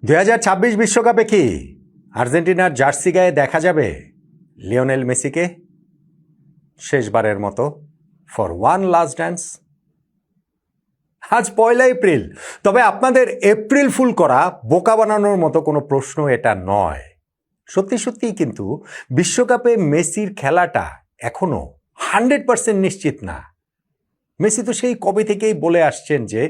2026 বিশ্বকাপে কি আর্জেন্টিনার জার্সি গায়ে দেখা যাবে লিওনেল মেসিকে শেষবারের মতো ফর ওয়ান লাস্ট ড্যান্স? আজ 1 এপ্রিল, তবে আপনাদের এপ্রিল ফুল করা বোকা বানানোর মতো কোনো প্রশ্ন এটা নয়। সত্যি সত্যিই কিন্তু বিশ্বকাপে মেসির খেলাটা এখনো 100% নিশ্চিত না। মেসি তো সেই কবে থেকেই বলে আসছেন যে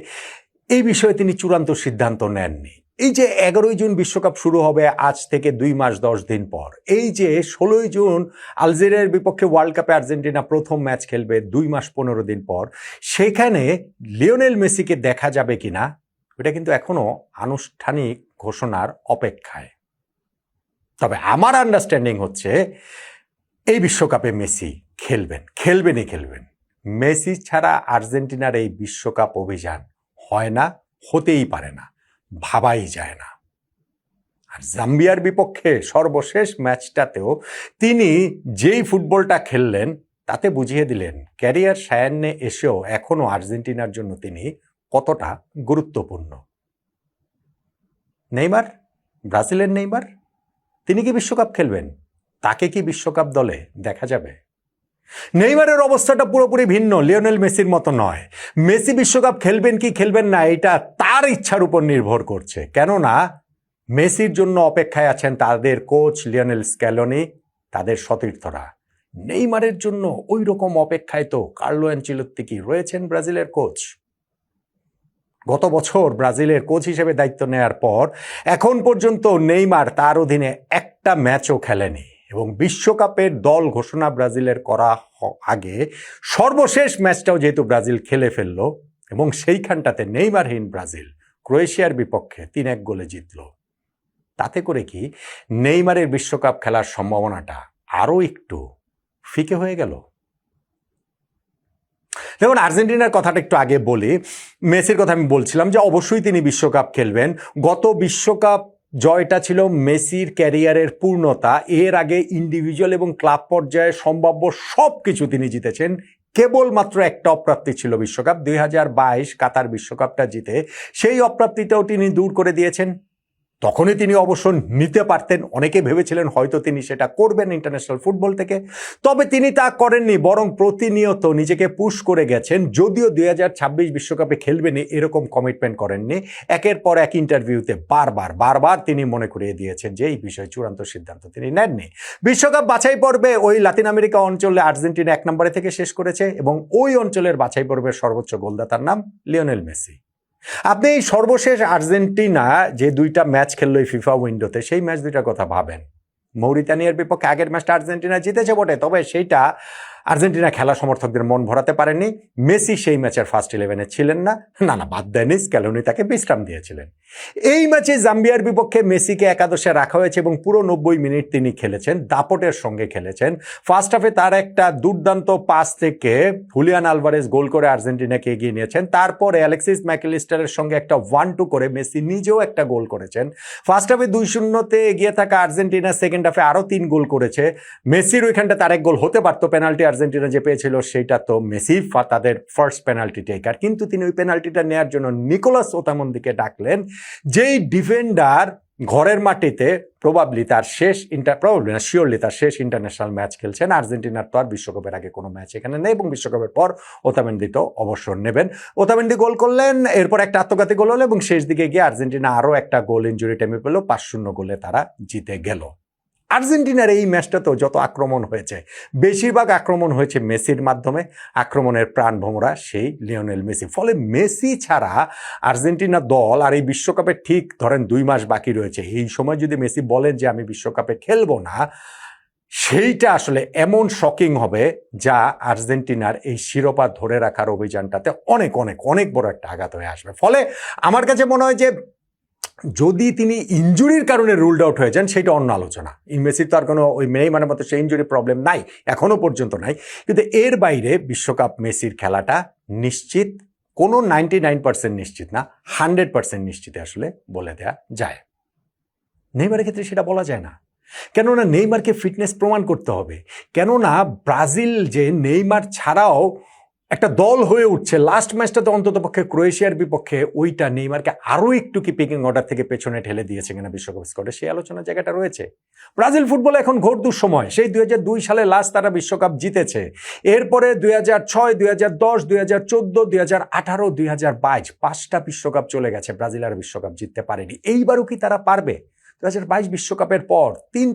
এই বিষয়ে তিনি চূড়ান্ত সিদ্ধান্ত নেননি। এই যে 11ই জুন বিশ্বকাপ শুরু হবে আজ থেকে 2 মাস 10 দিন পর, এই যে 16ই জুন আলজেরিয়ার বিপক্ষে ওয়ার্ল্ড কাপে আর্জেন্টিনা প্রথম ম্যাচ খেলবে 2 মাস 15 দিন পর, সেখানে লিওনেল মেসিকে দেখা যাবে কিনা এটা কিন্তু এখনো আনুষ্ঠানিক ঘোষণার অপেক্ষায়। তবে আমার আন্ডারস্ট্যান্ডিং হচ্ছে এই বিশ্বকাপে মেসি খেলবেনই। মেসি ছাড়া আর্জেন্টিনার এই বিশ্বকাপ অভিযান হয় না, হতেই পারে না, ভাবাই যায় না। আর জাম্বিয়ার বিপক্ষে সর্বশেষ ম্যাচটাতেও তিনি যেই ফুটবলটা খেললেন তাতে বুঝিয়ে দিলেন ক্যারিয়ার সায়ান্নে এসেও এখনো আর্জেন্টিনার জন্য তিনি কতটা গুরুত্বপূর্ণ। নেইমার, ব্রাজিলের নেইমার, তিনি কি বিশ্বকাপ খেলবেন? তাকে কি বিশ্বকাপ দলে দেখা যাবে? নেইমারের অবস্থাটা পুরোপুরি ভিন্ন, লিওনেল মেসির মতো নয়। মেসি বিশ্বকাপ খেলবেন কি খেলবেন না এটা তার ইচ্ছার উপর নির্ভর করছে, কেননা মেসির জন্য অপেক্ষায় আছেন তাদের কোচ লিওনেল স্ক্যালোনি, তাদের সতীর্থরা। নেইমারের জন্য ওই রকম অপেক্ষায় তো কার্লো অ্যানচেলত্তি কি রয়েছেন, ব্রাজিলের কোচ। গত বছর ব্রাজিলের কোচ হিসেবে দায়িত্ব নেওয়ার পর এখন পর্যন্ত নেইমার তার অধীনে একটা ম্যাচও খেলেনি, এবং বিশ্বকাপের দল ঘোষণা ব্রাজিলের করা আগে সর্বশেষ ম্যাচটাও যেহেতু ব্রাজিল খেলে ফেলল, এবং সেইখানটাতে নেইমারহীন ব্রাজিল ক্রোয়েশিয়ার বিপক্ষে 3-1 গোলে জিতল। তাতে করে কি নেইমারের বিশ্বকাপ খেলার সম্ভাবনাটা আরও একটু ফিকে হয়ে গেল? দেখুন, আর্জেন্টিনার কথাটা একটু আগে বলি। মেসির কথা আমি বলছিলাম যে অবশ্যই তিনি বিশ্বকাপ খেলবেন। গত বিশ্বকাপ জয়টা ছিল মেসির ক্যারিয়ারের পূর্ণতা। এর আগে ইন্ডিভিজুয়াল এবং ক্লাব পর্যায়ে সম্ভাব্য সব কিছু তিনি জিতেছেন। কেবলমাত্র একটা অপ্রাপ্তি ছিল বিশ্বকাপ, 2022 কাতার বিশ্বকাপটা জিতে সেই অপ্রাপ্তিটাও তিনি দূর করে দিয়েছেন। তখনই তিনি অবশ্য নিতে পারতেন, অনেকে ভেবেছিলেন হয়তো তিনি সেটা করবেন ইন্টারন্যাশনাল ফুটবল থেকে, তবে তিনি তা করেননি, বরং প্রতিনিয়ত নিজেকে পুশ করে গেছেন। যদিও 2026 বিশ্বকাপে খেলবেন এরকম কমিটমেন্ট করেননি, একের পর এক ইন্টারভিউতে বারবার তিনি মনে করিয়ে দিয়েছেন যে এই বিষয়ে চূড়ান্ত সিদ্ধান্ত তিনি নেননি। বিশ্বকাপ বাছাই পর্বে ওই লাতিন আমেরিকা অঞ্চলে আর্জেন্টিনা 1 নম্বরে থেকে শেষ করেছে, এবং ওই অঞ্চলের বাছাই পর্বের সর্বোচ্চ গোলদাতার নাম লিওনেল মেসি। আপনি এই সর্বশেষ আর্জেন্টিনা যে 2টা ম্যাচ খেললো এই ফিফা উইন্ডোতে, সেই ম্যাচ 2টার কথা ভাবেন। মৌরিতানিয়ার বিপক্ষে আগের ম্যাচটা আর্জেন্টিনা জিতেছে বটে, তবে সেইটা আর্জেন্টিনা খেলা সমর্থকদের মন ভরাতে পারেননি। মেসি সেই ম্যাচের ফার্স্ট 11-এ ছিলেন না, বাদ দেয়নি, স্ক্যালোনি তাকে বিশ্রাম দিয়েছিলেন। এই ম্যাচে জাম্বিয়ার বিপক্ষে মেসিকে একাদশে রাখা হয়েছে এবং পুরো 90 মিনিট তিনি খেলেছেন, দাপটের সঙ্গে খেলেছেন। ফার্স্ট হাফে তার একটা দুর্দান্ত পাস থেকে হুলিয়ান আলভারেজ গোল করে আর্জেন্টিনাকে এগিয়ে নিয়েছেন। তারপরে অ্যালেক্সিস ম্যাকঅ্যালিস্টারের সঙ্গে একটা 1-2 করে মেসি নিজেও একটা গোল করেছেন। ফার্স্ট হাফে 2-0-তে এগিয়ে থাকা আর্জেন্টিনা সেকেন্ড হাফে আরও 3 গোল করেছে। মেসির ওইখানটা তার 1 গোল হতে পারতো, পেনাল্টি আর্জেন্টিনা যে পেয়েছিল সেইটা তো মেসি তাদের ফার্স্ট পেনাল্টি টেকার, কিন্তু তিনি ওই পেনাল্টিটা নেওয়ার জন্য নিকোলাস ওতামন্দিকে ডাকলেন, যেই ডিফেন্ডার ঘরের মাটিতে শিওরলি তার শেষ ইন্টারন্যাশনাল ম্যাচ খেলছেন। আর্জেন্টিনার তো আর বিশ্বকাপের আগে কোনো ম্যাচ এখানে নেই, এবং বিশ্বকাপের পর ওতামেন্দি তো অবসর নেবেন। ওতামেন্দি গোল করলেন, এরপর একটা আত্মঘাতী গোল হলো, এবং শেষ দিকে গিয়ে আর্জেন্টিনা আরও একটা গোল ইনজুরি টাইমে পেল, 5-0 গোলে তারা জিতে গেল। আর্জেন্টিনার এই ম্যাচটাতেও যত আক্রমণ হয়েছে, বেশিরভাগ আক্রমণ হয়েছে মেসির মাধ্যমে। আক্রমণের প্রাণভোমরা সেই লিওনেল মেসি। ফলে মেসি ছাড়া আর্জেন্টিনা দল আর এই বিশ্বকাপে ঠিক ধরেন 2 মাস বাকি রয়েছে, এই সময় যদি মেসি বলেন যে আমি বিশ্বকাপে খেলবো না, সেইটা আসলে এমন শকিং হবে যা আর্জেন্টিনার এই শিরোপা ধরে রাখার অভিযানটাতে অনেক বড় একটা আঘাত হয়ে আসবে। ফলে আমার কাছে মনে হয় যে যদি তিনি ইনজুরির কারণে রুলড আউট হয়ে যান সেটা অন্য আলোচনা। মেসির তো আর কোনো ওই নেইমারের মতো সেই ইনজুরি প্রবলেম নাই, এখনো পর্যন্ত নাই, কিন্তু এর বাইরে বিশ্বকাপ মেসির খেলাটা নিশ্চিত। কোনো 99% নিশ্চিত না, 100% নিশ্চিত আসলে বলে দেয়া যায়। নেইমারের ক্ষেত্রে সেটা বলা যায় না, কেননা নেইমারকে ফিটনেস প্রমাণ করতে হবে। কেননা ব্রাজিল যে নেইমার ছাড়াও একটা দল হয়ে উঠছে। লাস্ট ম্যাচটাতে অন্তত পক্ষে ক্রোয়েশিয়ার বিপক্ষে ওইটা নেইমারকে আরও একটু কি পিকিং অর্ডার থেকে পেছনে ঠেলে দিয়েছে কিনা বিশ্বকাপ স্কোয়াডে, সেই আলোচনার জায়গাটা রয়েছে। ব্রাজিল ফুটবলে এখন ঘোর দুঃসময়। সেই 2002 সালে লাস্ট তারা বিশ্বকাপ জিতেছে, এরপরে 2006, 2010, 2014, 2018, 2022 5টা বিশ্বকাপ চলে গেছে, ব্রাজিল আর বিশ্বকাপ জিততে পারেনি। এইবারও কি তারা পারবে? 2022 বিশ্বকাপের পর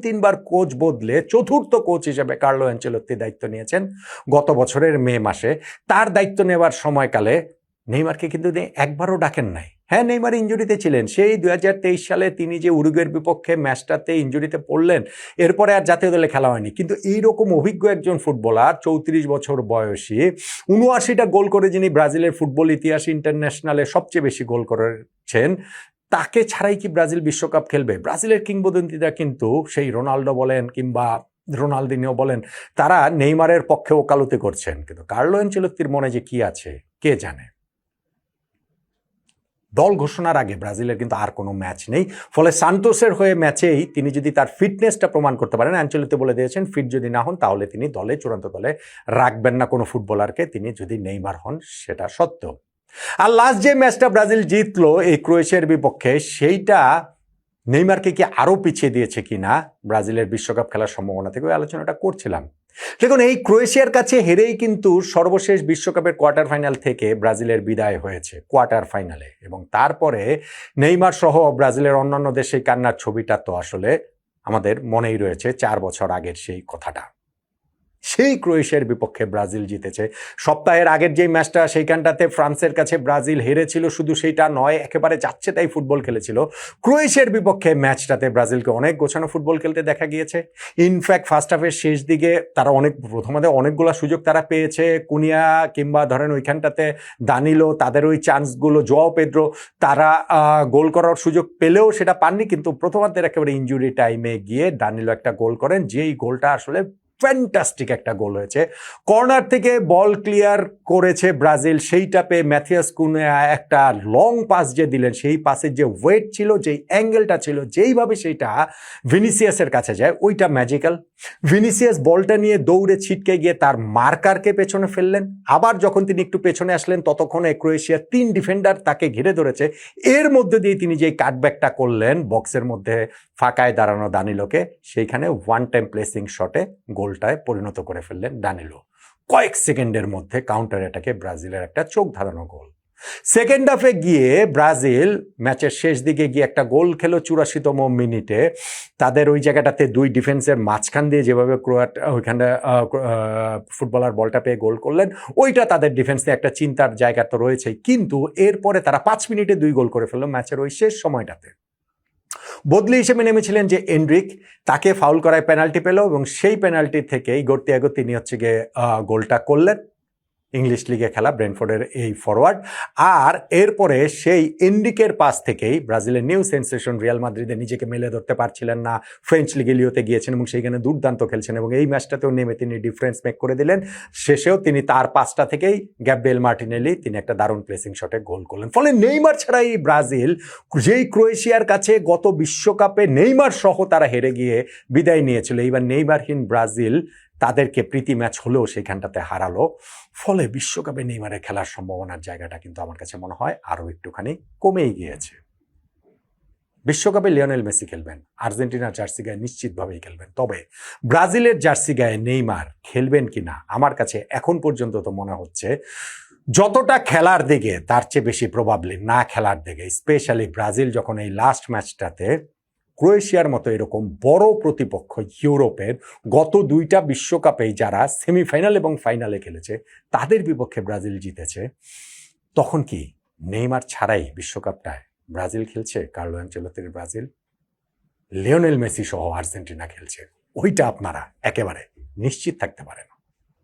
তিনবার কোচ বদলে চতুর্থ কোচ হিসেবে কার্লো অ্যানচেলত্তি দায়িত্ব নিয়েছেন গত বছরের মে মাসে। তার দায়িত্ব নেওয়ার সময়কালে নেইমারকে কিন্তু একবারও ডাকেন নাই। হ্যাঁ, নেইমার ইনজুরিতে ছিলেন। সেই 2023 সালে তিনি যে উরুগুয়ের বিপক্ষে ম্যাচটাতে ইনজুরিতে পড়লেন, এরপরে আর জাতীয় দলে খেলা হয়নি। কিন্তু এইরকম অভিজ্ঞ একজন ফুটবলার, 34 বছর বয়সী, 79টা গোল করে যিনি ব্রাজিলের ফুটবল ইতিহাসে ইন্টারন্যাশনালে সবচেয়ে বেশি গোল করেছেন, তাকে ছাড়াই কি ব্রাজিল বিশ্বকাপ খেলবে? ব্রাজিলের কিংবদন্তিরা কিন্তু সেই রোনাল্ডো বলেন কিংবা রোনালদিনিও বলেন, তারা নেইমারের পক্ষে ওকালতি করছেন। কিন্তু কার্লো অ্যানচেলত্তির মনে যে কি আছে কে জানে। দল ঘোষণার আগে ব্রাজিলের কিন্তু আর কোনো ম্যাচ নেই, ফলে সান্তোসের হয়ে ম্যাচেই তিনি যদি তার ফিটনেসটা প্রমাণ করতে পারেন, অ্যানচেলত্তি বলে দিয়েছেন ফিট যদি না হন তাহলে তিনি দলে, চূড়ান্ত দলে রাখবেন না কোনো ফুটবলারকে, তিনি যদি নেইমার হন সেটা সত্য। আর লাস্ট যে ম্যাচটা ব্রাজিল জিতলো এই ক্রোয়েশিয়ার বিপক্ষে, সেইটা নেইমারকে কি আরও পিছিয়ে দিয়েছে কিনা ব্রাজিলের বিশ্বকাপ খেলার সম্ভাবনা থেকে, ওই আলোচনাটা করছিলাম। দেখুন, এই ক্রোয়েশিয়ার কাছে হেরেই কিন্তু সর্বশেষ বিশ্বকাপের কোয়ার্টার ফাইনাল থেকে ব্রাজিলের বিদায় হয়েছে কোয়ার্টার ফাইনালে, এবং তারপরে নেইমার সহ ব্রাজিলের অন্যান্য দেশে কান্নার ছবিটা তো আসলে আমাদের মনেই রয়েছে, 4 বছর আগের সেই কথাটা। সেই ক্রোয়েশিয়ার বিপক্ষে ব্রাজিল জিতেছে। সপ্তাহের আগের যেই ম্যাচটা, সেইখানটাতে ফ্রান্সের কাছে ব্রাজিল হেরেছিল, শুধু সেইটা নয়, একেবারে যাচ্ছে তাই ফুটবল খেলেছিল। ক্রোয়েশিয়ার বিপক্ষে ম্যাচটাতে ব্রাজিলকে অনেক গোছানো ফুটবল খেলতে দেখা গিয়েছে। ইনফ্যাক্ট ফার্স্ট হাফের শেষ দিকে তারা প্রথমে অনেকগুলো সুযোগ তারা পেয়েছে, কুনিয়া কিংবা ধরেন ওইখানটাতে দানিলো, তাদের ওই চান্সগুলো, জোয়াও পেদ্রো, তারা গোল করার সুযোগ পেলেও সেটা পাননি। কিন্তু প্রথমার্ধের একেবারে ইনজুরি টাইমে গিয়ে দানিলো একটা গোল করেন, যেই গোলটা আসলে ফ্যান্টাস্টিক একটা গোল হয়েছে। কর্নার থেকে বল ক্লিয়ার করেছে ব্রাজিল, সেইটা পেয়ে ম্যাথিয়াস কুনিয়া একটা লং পাস যে দিলেন, সেই পাসের যে ওয়েট ছিল, যেই অ্যাঙ্গেলটা ছিল, যেইভাবে সেইটা ভিনিসিয়াসের কাছে যায়, ওইটা ম্যাজিক্যাল। ভিনিসিয়াস বলটা নিয়ে দৌড়ে ছিটকে গিয়ে তার মার্কারকে পেছনে ফেললেন। আবার যখন তিনি একটু পেছনে আসলেন, ততক্ষণে ক্রোয়েশিয়ার 3 ডিফেন্ডার তাকে ঘিরে ধরেছে। এর মধ্যে দিয়ে তিনি যেই কাটব্যাকটা করলেন বক্সের মধ্যে ফাঁকায় দাঁড়ানো দানিলোকে, সেইখানে ওয়ান টাইম প্লেসিং শটে গোলটায় পরিণত করে ফেললেন দানিলো। কয়েক সেকেন্ডের মধ্যে কাউন্টার অ্যাটাকে ব্রাজিলের একটা চোখ ধাঁধানো গোল। সেকেন্ড হাফে গিয়ে ব্রাজিল ম্যাচের শেষ দিকে গিয়ে একটা গোল খেলো 84তম মিনিটে। তাদের ওই জায়গাটাতে 2 ডিফেন্সের মাঝখান দিয়ে যেভাবে ওইখানে ফুটবলার বলটা পেয়ে গোল করলেন, ওইটা তাদের ডিফেন্সে একটা চিন্তার জায়গা তো রয়েছেই। কিন্তু এরপরে তারা 5 মিনিটে 2 গোল করে ফেললো ম্যাচের ওই শেষ সময়টাতে। বদলি হিসেবে নেমেছিলেন যে এন্ড্রিক, তাকে ফাউল করায় পেনাল্টি পেল, এবং সেই পেনাল্টি থেকেই গর্তিয়াগো তিনি হচ্ছে গিয়ে গোলটা করলেন। ইংলিশ লিগে খেলা ব্রেন্টফোর্ডের এই ফরওয়ার্ড। আর এরপরে সেই এন্ড্রিকের পাস থেকেই ব্রাজিলের নিউ সেন্সেশন রিয়াল মাদ্রিদে নিজেকে মেলে ধরতে পারছিলেন না, ফ্রেঞ্চ লিগে লিওতে গিয়েছেন এবং সেইখানে দুর্দান্ত খেলছেন, এবং এই ম্যাচটাতেও নেমে তিনি ডিফারেন্স মেক করে দিলেন। শেষেও তিনি তার পাসটা থেকেই গ্যাব্রিয়েল মার্টিনেলি তিনি একটা দারুণ প্লেসিং শটে গোল করলেন। ফলে নেইমার ছাড়া এই ব্রাজিল, যেই ক্রোয়েশিয়ার কাছে গত বিশ্বকাপে নেইমার সহ তারা হেরে গিয়ে বিদায় নিয়েছিল, এইবার নেইমারহীন ব্রাজিল তাদেরকে প্রীতি ম্যাচ হলেও সেখানটাতে হারালো। ফলে বিশ্বকাপে নেইমারের খেলার সম্ভাবনার জায়গাটা কিন্তু আমার কাছে মনে হয় আরও একটুখানি কমেই গিয়েছে। বিশ্বকাপে লিওনেল মেসি খেলবেন, আর্জেন্টিনার জার্সি গায়ে নিশ্চিতভাবেই খেলবেন, তবে ব্রাজিলের জার্সি গায়ে নেইমার খেলবেন কিনা আমার কাছে এখন পর্যন্ত তো মনে হচ্ছে যতটা খেলার দিকে তার চেয়ে বেশি প্রবাবলি না খেলার দিকে। স্পেশালি ব্রাজিল যখন এই লাস্ট ম্যাচটাতে ক্রোয়েশিয়ার মতো এরকম বড় প্রতিপক্ষ ইউরোপের গত 2টা বিশ্বকাপেই যারা সেমিফাইনাল এবং ফাইনালে খেলেছে তাদের বিপক্ষে ব্রাজিল জিতেছে, তখন কি নেইমার ছাড়াই বিশ্বকাপটায় ব্রাজিল খেলছে? কার্লো অ্যানচেলত্তির ব্রাজিল লিওনেল মেসি সহ আর্জেন্টিনা খেলছে, ওইটা আপনারা একেবারে নিশ্চিত থাকতে পারেন।